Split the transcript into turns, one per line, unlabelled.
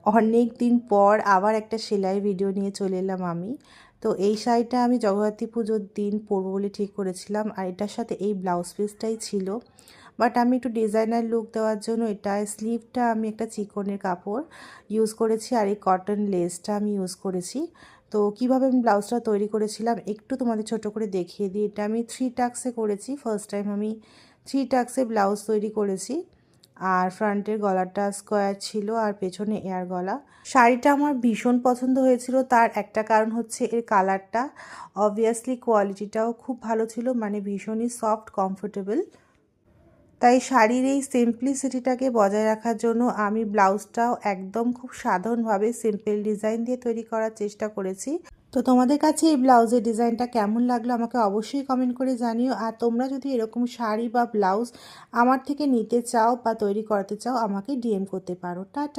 অনেক দিন পর আবার একটা সেলাই ভিডিও নিয়ে চলে এলাম আমি। তো এই শাড়িটা আমি জগদ্ধাত্রী পুজোর দিন পরবো বলে ঠিক করেছিলাম, আর এটার সাথে এই ব্লাউজ পিসটাই ছিল। বাট আমি একটু ডিজাইনার লুক দেওয়ার জন্য এটা স্লিভটা আমি একটা চিকনের কাপড় ইউজ করেছি, আর এই কটন লেসটা আমি ইউজ করেছি। তো কিভাবে আমি ব্লাউজটা তৈরি করেছিলাম একটু তোমাদের ছোট করে দেখিয়ে দিই। এটা আমি 3 টাক্সে করেছি, ফার্স্ট টাইম আমি 3 টাক্সে ব্লাউজ তৈরি করেছি। আর ফ্রন্টের গলাটা স্কোয়ার ছিল আর পেছনে এয়ার গলা। শাড়িটা আমার ভীষণ পছন্দ হয়েছিল, তার একটা কারণ হচ্ছে এর কালারটা, অবভিয়াসলি কোয়ালিটিটাও খুব ভালো ছিল, মানে ভীষণই সফট কমফোর্টেবল। তাই শাড়ির এই সিম্পলিসিটিটাকে বজায় রাখার জন্য আমি ব্লাউজটাও একদম খুব সাধারণভাবে সিম্পল ডিজাইন দিয়ে তৈরি করার চেষ্টা করেছি। তো তোমাদের কাছে এই ব্লাউজের ডিজাইনটা কেমন লাগলো আমাকে অবশ্যই কমেন্ট করে জানিও। আর তোমরা যদি এরকম শাড়ি বা ব্লাউজ আমার থেকে নিতে চাও বা তৈরি করাতে চাও আমাকে ডিএম করতে পারো। টাটা।